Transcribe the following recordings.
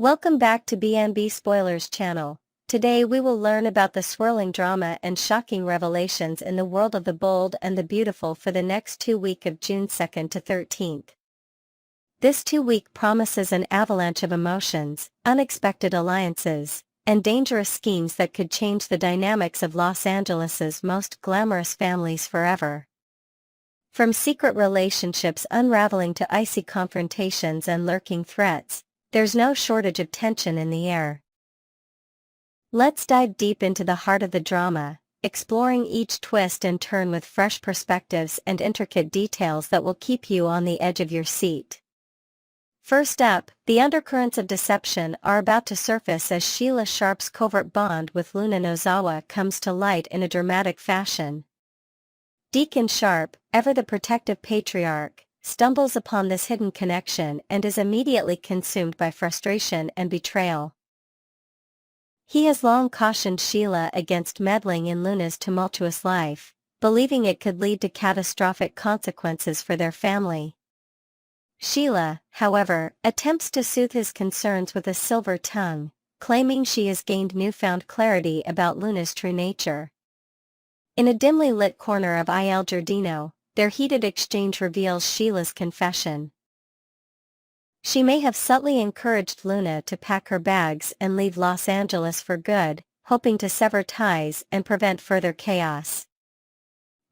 Welcome back to BNB Spoilers channel. Today we will learn about the swirling drama and shocking revelations in the world of the bold and the beautiful for the next 2 weeks of June 2nd to 13th. This 2 week promises an avalanche of emotions, unexpected alliances, and dangerous schemes that could change the dynamics of Los Angeles's most glamorous families forever. From secret relationships unraveling to icy confrontations and lurking threats, there's no shortage of tension in the air. Let's dive deep into the heart of the drama, exploring each twist and turn with fresh perspectives and intricate details that will keep you on the edge of your seat. First up, the undercurrents of deception are about to surface as Sheila Sharp's covert bond with Luna Nozawa comes to light in a dramatic fashion. Deacon Sharp, ever the protective patriarch, stumbles upon this hidden connection and is immediately consumed by frustration and betrayal. He has long cautioned Sheila against meddling in Luna's tumultuous life, believing it could lead to catastrophic consequences for their family. Sheila, however, attempts to soothe his concerns with a silver tongue, claiming she has gained newfound clarity about Luna's true nature. In a dimly lit corner of Il Giardino, their heated exchange reveals Sheila's confession. She may have subtly encouraged Luna to pack her bags and leave Los Angeles for good, hoping to sever ties and prevent further chaos.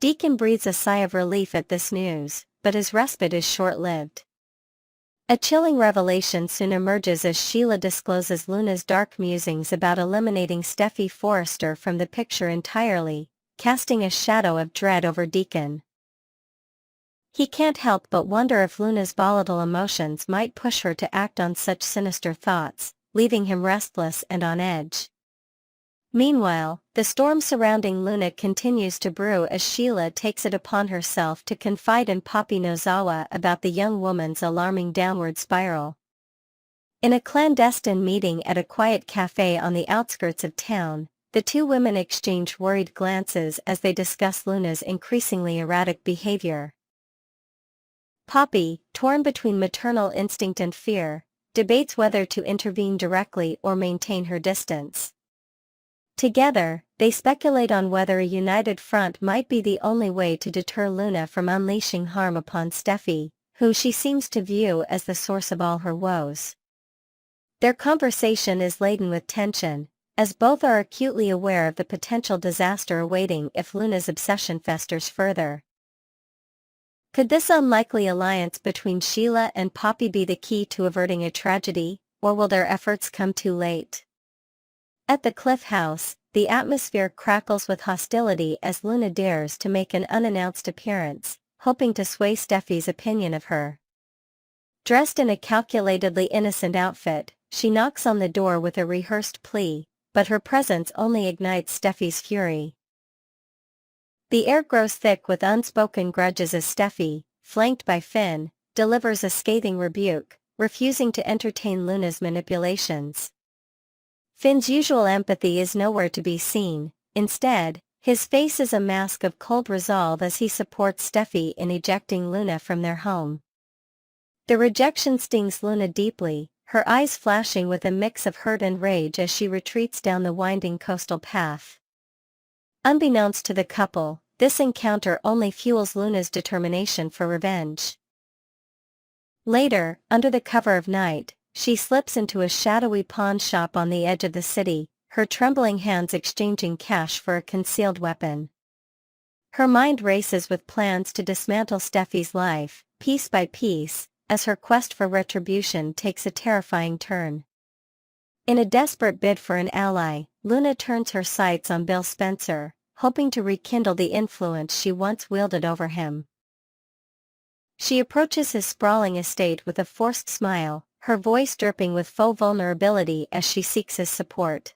Deacon breathes a sigh of relief at this news, but his respite is short-lived. A chilling revelation soon emerges as Sheila discloses Luna's dark musings about eliminating Steffi Forrester from the picture entirely, casting a shadow of dread over Deacon. He can't help but wonder if Luna's volatile emotions might push her to act on such sinister thoughts, leaving him restless and on edge. Meanwhile, the storm surrounding Luna continues to brew as Sheila takes it upon herself to confide in Poppy Nozawa about the young woman's alarming downward spiral. In a clandestine meeting at a quiet cafe on the outskirts of town, the two women exchange worried glances as they discuss Luna's increasingly erratic behavior. Poppy, torn between maternal instinct and fear, debates whether to intervene directly or maintain her distance. Together, they speculate on whether a united front might be the only way to deter Luna from unleashing harm upon Steffi, who she seems to view as the source of all her woes. Their conversation is laden with tension, as both are acutely aware of the potential disaster awaiting if Luna's obsession festers further. Could this unlikely alliance between Sheila and Poppy be the key to averting a tragedy, or will their efforts come too late? At the Cliff House, the atmosphere crackles with hostility as Luna dares to make an unannounced appearance, hoping to sway Steffi's opinion of her. Dressed in a calculatedly innocent outfit, she knocks on the door with a rehearsed plea, but her presence only ignites Steffi's fury. The air grows thick with unspoken grudges as Steffi, flanked by Finn, delivers a scathing rebuke, refusing to entertain Luna's manipulations. Finn's usual empathy is nowhere to be seen. Instead, his face is a mask of cold resolve as he supports Steffi in ejecting Luna from their home. The rejection stings Luna deeply, her eyes flashing with a mix of hurt and rage as she retreats down the winding coastal path. Unbeknownst to the couple, this encounter only fuels Luna's determination for revenge. Later, under the cover of night, she slips into a shadowy pawn shop on the edge of the city, her trembling hands exchanging cash for a concealed weapon. Her mind races with plans to dismantle Steffi's life, piece by piece, as her quest for retribution takes a terrifying turn. In a desperate bid for an ally, Luna turns her sights on Bill Spencer, hoping to rekindle the influence she once wielded over him. She approaches his sprawling estate with a forced smile, her voice dripping with faux vulnerability as she seeks his support.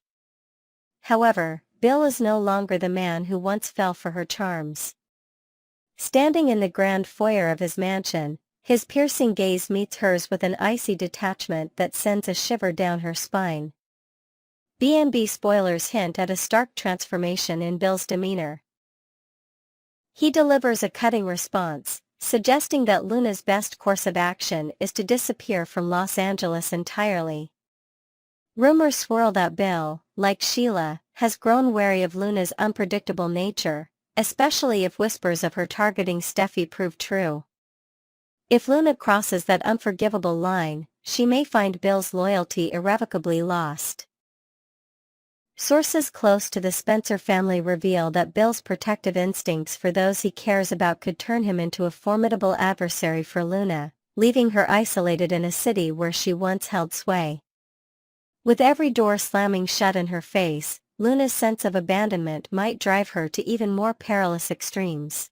However, Bill is no longer the man who once fell for her charms. Standing in the grand foyer of his mansion, his piercing gaze meets hers with an icy detachment that sends a shiver down her spine. BNB spoilers hint at a stark transformation in Bill's demeanor. He delivers a cutting response, suggesting that Luna's best course of action is to disappear from Los Angeles entirely. Rumors swirl that Bill, like Sheila, has grown wary of Luna's unpredictable nature, especially if whispers of her targeting Steffi prove true. If Luna crosses that unforgivable line, she may find Bill's loyalty irrevocably lost. Sources close to the Spencer family reveal that Bill's protective instincts for those he cares about could turn him into a formidable adversary for Luna, leaving her isolated in a city where she once held sway. With every door slamming shut in her face, Luna's sense of abandonment might drive her to even more perilous extremes.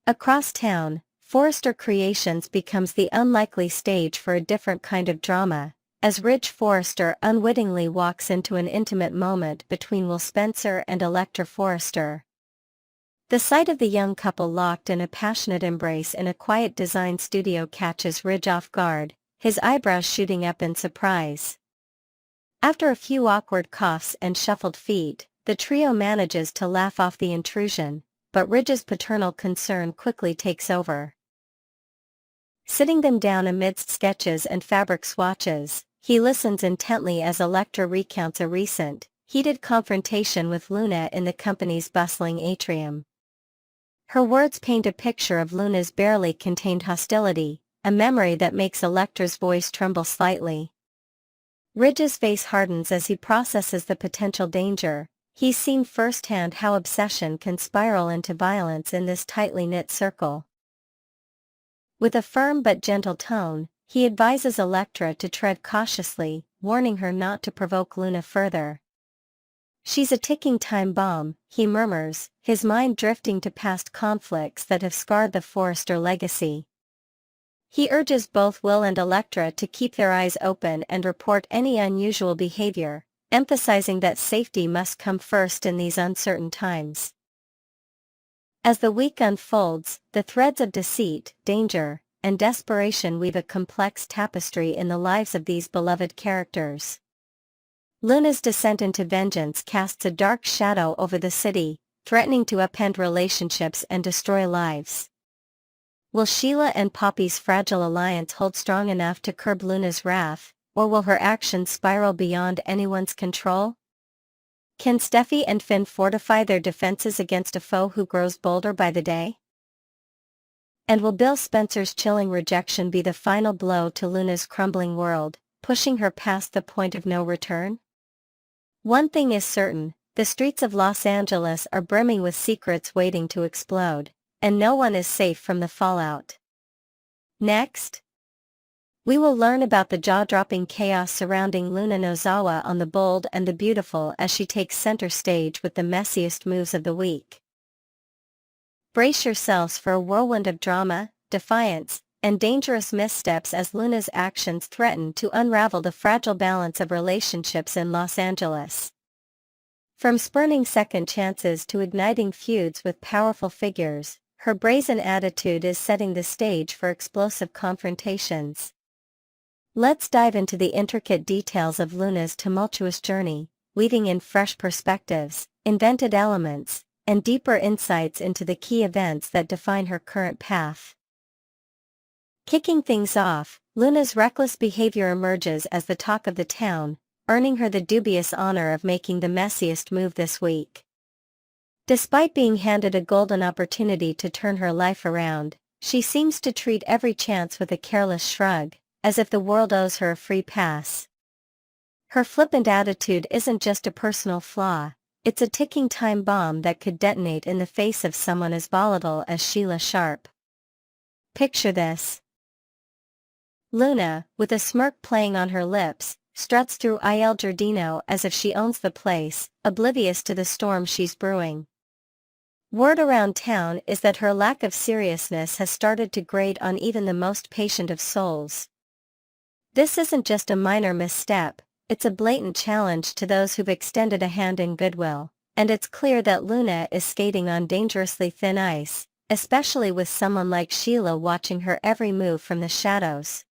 Across town, Forrester Creations becomes the unlikely stage for a different kind of drama, as Ridge Forrester unwittingly walks into an intimate moment between Will Spencer and Electra Forrester. The sight of the young couple locked in a passionate embrace in a quiet design studio catches Ridge off guard, his eyebrows shooting up in surprise. After a few awkward coughs and shuffled feet, the trio manages to laugh off the intrusion, but Ridge's paternal concern quickly takes over. Sitting them down amidst sketches and fabric swatches, he listens intently as Electra recounts a recent, heated confrontation with Luna in the company's bustling atrium. Her words paint a picture of Luna's barely contained hostility, a memory that makes Electra's voice tremble slightly. Ridge's face hardens as he processes the potential danger. He's seen firsthand how obsession can spiral into violence in this tightly knit circle. With a firm but gentle tone, he advises Electra to tread cautiously, warning her not to provoke Luna further. She's a ticking time bomb, he murmurs, his mind drifting to past conflicts that have scarred the Forrester legacy. He urges both Will and Electra to keep their eyes open and report any unusual behavior, emphasizing that safety must come first in these uncertain times. As the week unfolds, the threads of deceit, danger, and desperation weave a complex tapestry in the lives of these beloved characters. Luna's descent into vengeance casts a dark shadow over the city, threatening to upend relationships and destroy lives. Will Sheila and Poppy's fragile alliance hold strong enough to curb Luna's wrath, or will her actions spiral beyond anyone's control? Can Steffi and Finn fortify their defenses against a foe who grows bolder by the day? And will Bill Spencer's chilling rejection be the final blow to Luna's crumbling world, pushing her past the point of no return? One thing is certain, the streets of Los Angeles are brimming with secrets waiting to explode, and no one is safe from the fallout. Next, we will learn about the jaw-dropping chaos surrounding Luna Nozawa on The Bold and the Beautiful as she takes center stage with the messiest moves of the week. Brace yourselves for a whirlwind of drama, defiance, and dangerous missteps as Luna's actions threaten to unravel the fragile balance of relationships in Los Angeles. From spurning second chances to igniting feuds with powerful figures, her brazen attitude is setting the stage for explosive confrontations. Let's dive into the intricate details of Luna's tumultuous journey, weaving in fresh perspectives, invented elements, and deeper insights into the key events that define her current path. Kicking things off, Luna's reckless behavior emerges as the talk of the town, earning her the dubious honor of making the messiest move this week. Despite being handed a golden opportunity to turn her life around, she seems to treat every chance with a careless shrug, as if the world owes her a free pass. Her flippant attitude isn't just a personal flaw, it's a ticking time bomb that could detonate in the face of someone as volatile as Sheila Sharp. Picture this. Luna, with a smirk playing on her lips, struts through Il Giardino as if she owns the place, oblivious to the storm she's brewing. Word around town is that her lack of seriousness has started to grate on even the most patient of souls. This isn't just a minor misstep, it's a blatant challenge to those who've extended a hand in goodwill, and it's clear that Luna is skating on dangerously thin ice, especially with someone like Sheila watching her every move from the shadows.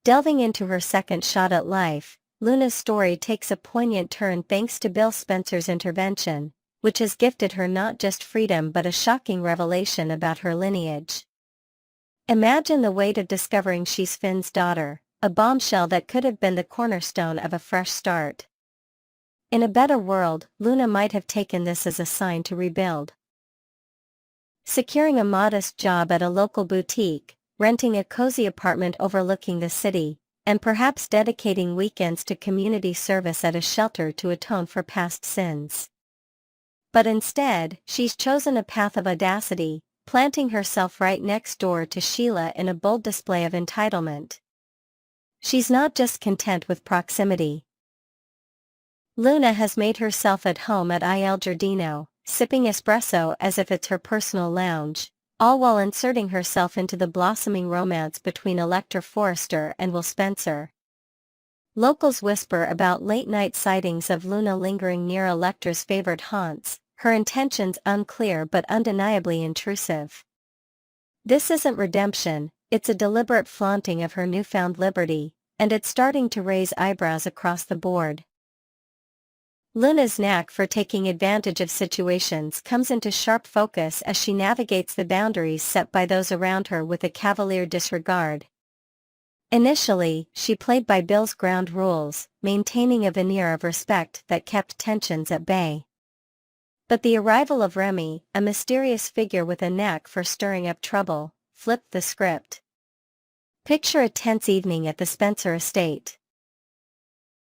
Delving into her second shot at life, Luna's story takes a poignant turn thanks to Bill Spencer's intervention, which has gifted her not just freedom but a shocking revelation about her lineage. Imagine the weight of discovering she's Finn's daughter, a bombshell that could have been the cornerstone of a fresh start. In a better world, Luna might have taken this as a sign to rebuild. Securing a modest job at a local boutique, renting a cozy apartment overlooking the city, and perhaps dedicating weekends to community service at a shelter to atone for past sins. But instead, she's chosen a path of audacity, planting herself right next door to Sheila in a bold display of entitlement. She's not just content with proximity. Luna has made herself at home at Il Giardino, sipping espresso as if it's her personal lounge, all while inserting herself into the blossoming romance between Elector Forrester and Will Spencer. Locals whisper about late-night sightings of Luna lingering near Elector's favorite haunts, her intentions unclear but undeniably intrusive. This isn't redemption, it's a deliberate flaunting of her newfound liberty, and it's starting to raise eyebrows across the board. Luna's knack for taking advantage of situations comes into sharp focus as she navigates the boundaries set by those around her with a cavalier disregard. Initially, she played by Bill's ground rules, maintaining a veneer of respect that kept tensions at bay. But the arrival of Remy, a mysterious figure with a knack for stirring up trouble, flipped the script. Picture a tense evening at the Spencer estate.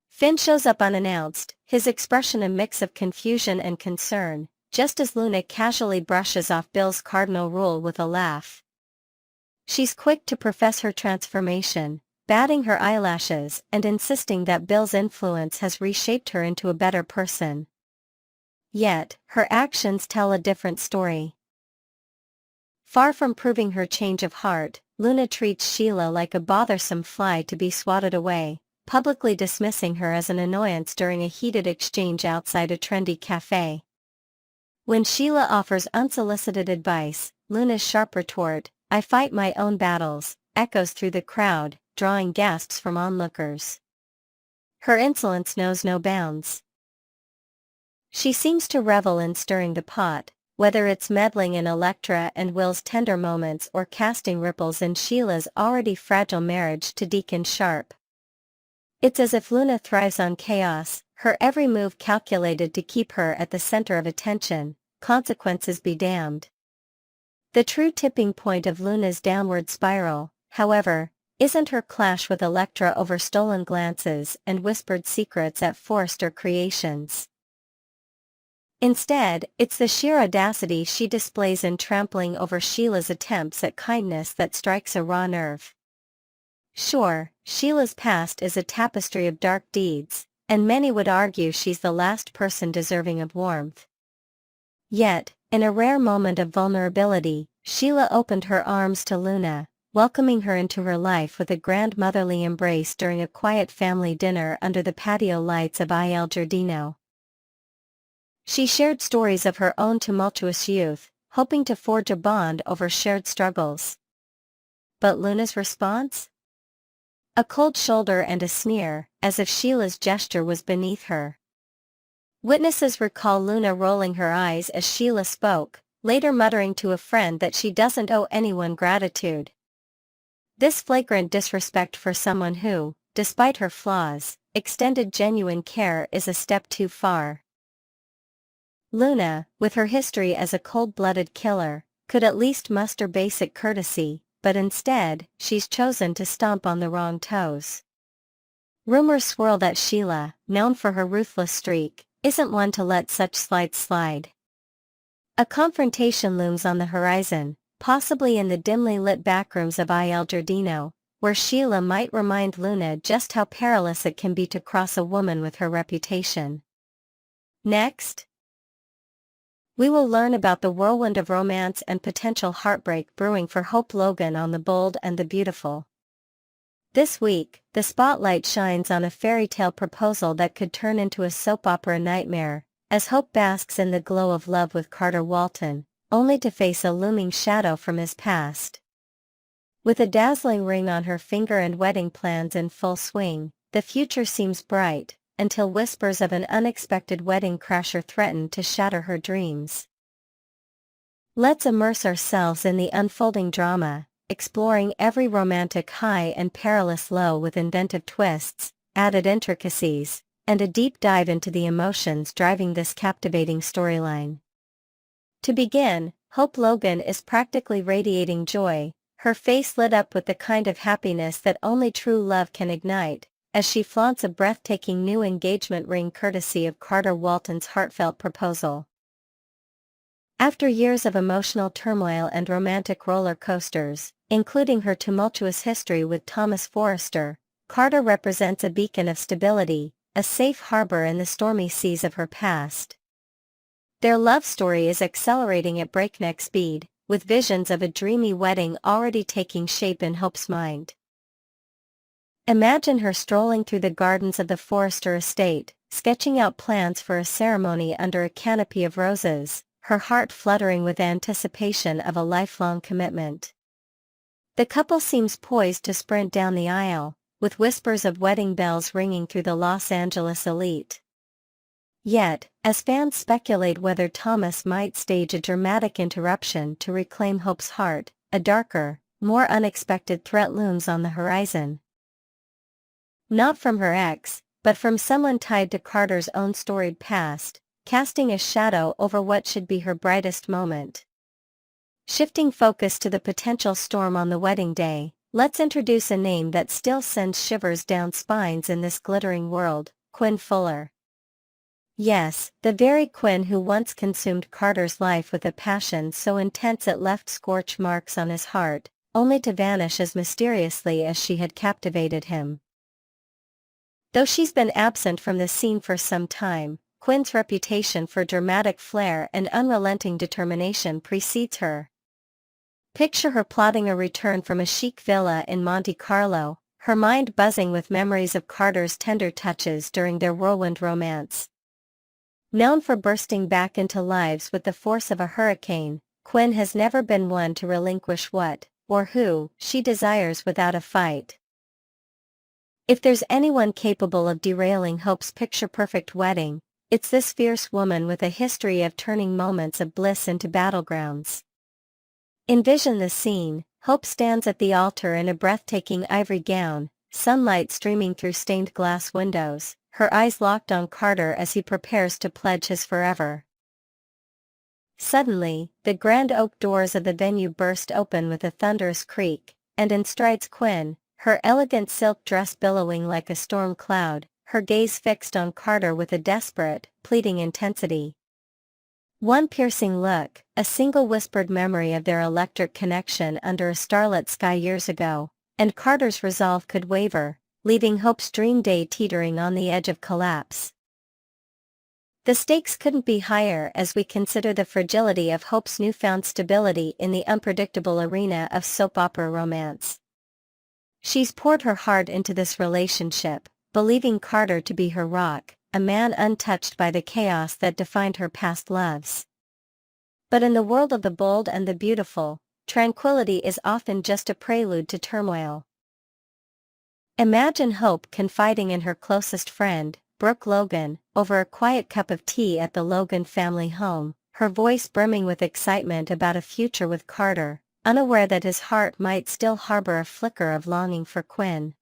Finn shows up unannounced, his expression a mix of confusion and concern, just as Luna casually brushes off Bill's cardinal rule with a laugh. She's quick to profess her transformation, batting her eyelashes and insisting that Bill's influence has reshaped her into a better person. Yet, her actions tell a different story. Far from proving her change of heart, Luna treats Sheila like a bothersome fly to be swatted away, publicly dismissing her as an annoyance during a heated exchange outside a trendy cafe. When Sheila offers unsolicited advice, Luna's sharp retort, "I fight my own battles," echoes through the crowd, drawing gasps from onlookers. Her insolence knows no bounds. She seems to revel in stirring the pot, whether it's meddling in Electra and Will's tender moments or casting ripples in Sheila's already fragile marriage to Deacon Sharp. It's as if Luna thrives on chaos, her every move calculated to keep her at the center of attention, consequences be damned. The true tipping point of Luna's downward spiral, however, isn't her clash with Electra over stolen glances and whispered secrets at Forrester Creations. Instead, it's the sheer audacity she displays in trampling over Sheila's attempts at kindness that strikes a raw nerve. Sure, Sheila's past is a tapestry of dark deeds, and many would argue she's the last person deserving of warmth. Yet, in a rare moment of vulnerability, Sheila opened her arms to Luna, welcoming her into her life with a grand motherly embrace during a quiet family dinner under the patio lights of Il Giardino. She shared stories of her own tumultuous youth, hoping to forge a bond over shared struggles. But Luna's response? A cold shoulder and a sneer, as if Sheila's gesture was beneath her. Witnesses recall Luna rolling her eyes as Sheila spoke, later muttering to a friend that she doesn't owe anyone gratitude. This flagrant disrespect for someone who, despite her flaws, extended genuine care is a step too far. Luna, with her history as a cold-blooded killer, could at least muster basic courtesy, but instead, she's chosen to stomp on the wrong toes. Rumors swirl that Sheila, known for her ruthless streak, isn't one to let such slides slide. A confrontation looms on the horizon, possibly in the dimly lit backrooms of Il Giardino, where Sheila might remind Luna just how perilous it can be to cross a woman with her reputation. Next, we will learn about the whirlwind of romance and potential heartbreak brewing for Hope Logan on The Bold and the Beautiful. This week, the spotlight shines on a fairy tale proposal that could turn into a soap opera nightmare, as Hope basks in the glow of love with Carter Walton, only to face a looming shadow from his past. With a dazzling ring on her finger and wedding plans in full swing, the future seems bright, until whispers of an unexpected wedding crasher threaten to shatter her dreams. Let's immerse ourselves in the unfolding drama, exploring every romantic high and perilous low with inventive twists, added intricacies, and a deep dive into the emotions driving this captivating storyline. To begin, Hope Logan is practically radiating joy, her face lit up with the kind of happiness that only true love can ignite, as she flaunts a breathtaking new engagement ring courtesy of Carter Walton's heartfelt proposal. After years of emotional turmoil and romantic roller coasters, including her tumultuous history with Thomas Forrester, Carter represents a beacon of stability, a safe harbor in the stormy seas of her past. Their love story is accelerating at breakneck speed, with visions of a dreamy wedding already taking shape in Hope's mind. Imagine her strolling through the gardens of the Forrester estate, sketching out plans for a ceremony under a canopy of roses, her heart fluttering with anticipation of a lifelong commitment. The couple seems poised to sprint down the aisle, with whispers of wedding bells ringing through the Los Angeles elite. Yet, as fans speculate whether Thomas might stage a dramatic interruption to reclaim Hope's heart, a darker, more unexpected threat looms on the horizon. Not from her ex, but from someone tied to Carter's own storied past, casting a shadow over what should be her brightest moment. Shifting focus to the potential storm on the wedding day, let's introduce a name that still sends shivers down spines in this glittering world, Quinn Fuller. Yes, the very Quinn who once consumed Carter's life with a passion so intense it left scorch marks on his heart, only to vanish as mysteriously as she had captivated him. Though she's been absent from the scene for some time, Quinn's reputation for dramatic flair and unrelenting determination precedes her. Picture her plotting a return from a chic villa in Monte Carlo, her mind buzzing with memories of Carter's tender touches during their whirlwind romance. Known for bursting back into lives with the force of a hurricane, Quinn has never been one to relinquish what, or who, she desires without a fight. If there's anyone capable of derailing Hope's picture-perfect wedding, it's this fierce woman with a history of turning moments of bliss into battlegrounds. Envision the scene: Hope stands at the altar in a breathtaking ivory gown, sunlight streaming through stained glass windows, her eyes locked on Carter as he prepares to pledge his forever. Suddenly, the grand oak doors of the venue burst open with a thunderous creak, and in strides Quinn, her elegant silk dress billowing like a storm cloud, her gaze fixed on Carter with a desperate, pleading intensity. One piercing look, a single whispered memory of their electric connection under a starlit sky years ago, and Carter's resolve could waver, leaving Hope's dream day teetering on the edge of collapse. The stakes couldn't be higher as we consider the fragility of Hope's newfound stability in the unpredictable arena of soap opera romance. She's poured her heart into this relationship, believing Carter to be her rock, a man untouched by the chaos that defined her past loves. But in the world of the bold and the beautiful, tranquility is often just a prelude to turmoil. Imagine Hope confiding in her closest friend, Brooke Logan, over a quiet cup of tea at the Logan family home, her voice brimming with excitement about a future with Carter, unaware that his heart might still harbor a flicker of longing for Quinn.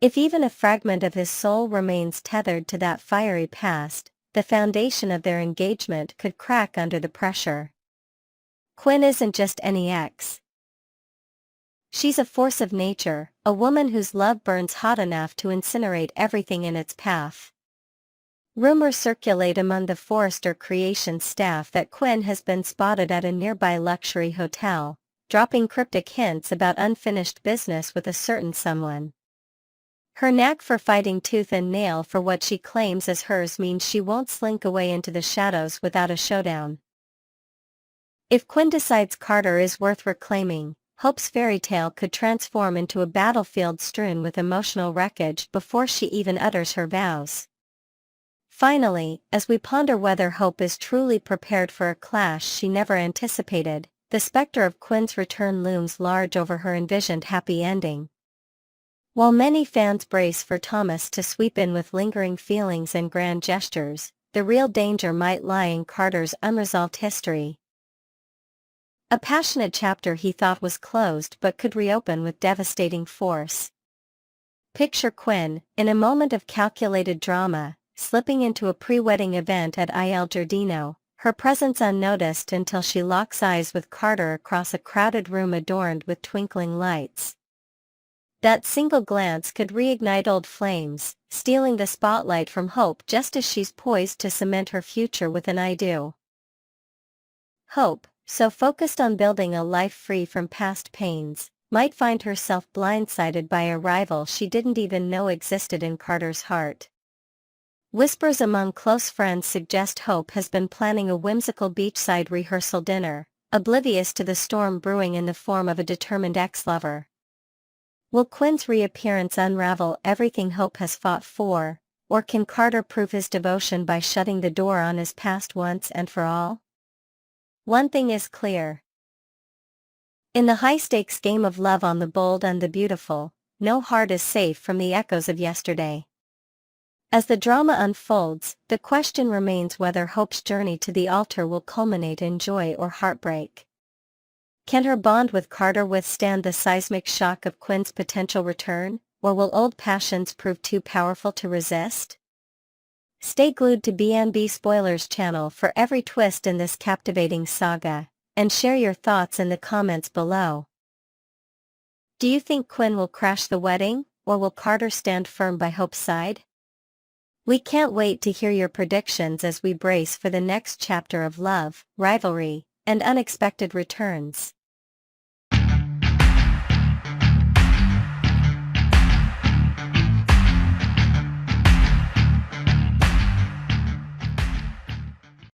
If even a fragment of his soul remains tethered to that fiery past, the foundation of their engagement could crack under the pressure. Quinn isn't just any ex. She's a force of nature, a woman whose love burns hot enough to incinerate everything in its path. Rumors circulate among the Forrester Creations staff that Quinn has been spotted at a nearby luxury hotel, dropping cryptic hints about unfinished business with a certain someone. Her knack for fighting tooth and nail for what she claims as hers means she won't slink away into the shadows without a showdown. If Quinn decides Carter is worth reclaiming, Hope's fairy tale could transform into a battlefield strewn with emotional wreckage before she even utters her vows. Finally, as we ponder whether Hope is truly prepared for a clash she never anticipated, the specter of Quinn's return looms large over her envisioned happy ending. While many fans brace for Thomas to sweep in with lingering feelings and grand gestures, the real danger might lie in Carter's unresolved history. A passionate chapter he thought was closed but could reopen with devastating force. Picture Quinn, in a moment of calculated drama, slipping into a pre-wedding event at Il Giardino, her presence unnoticed until she locks eyes with Carter across a crowded room adorned with twinkling lights. That single glance could reignite old flames, stealing the spotlight from Hope just as she's poised to cement her future with an I do. Hope, so focused on building a life free from past pains, might find herself blindsided by a rival she didn't even know existed in Carter's heart. Whispers among close friends suggest Hope has been planning a whimsical beachside rehearsal dinner, oblivious to the storm brewing in the form of a determined ex-lover. Will Quinn's reappearance unravel everything Hope has fought for, or can Carter prove his devotion by shutting the door on his past once and for all? One thing is clear. In the high-stakes game of love on the bold and the beautiful, no heart is safe from the echoes of yesterday. As the drama unfolds, the question remains whether Hope's journey to the altar will culminate in joy or heartbreak. Can her bond with Carter withstand the seismic shock of Quinn's potential return, or will old passions prove too powerful to resist? Stay glued to B&B Spoilers channel for every twist in this captivating saga, and share your thoughts in the comments below. Do you think Quinn will crash the wedding, or will Carter stand firm by Hope's side? We can't wait to hear your predictions as we brace for the next chapter of love, rivalry, and unexpected returns.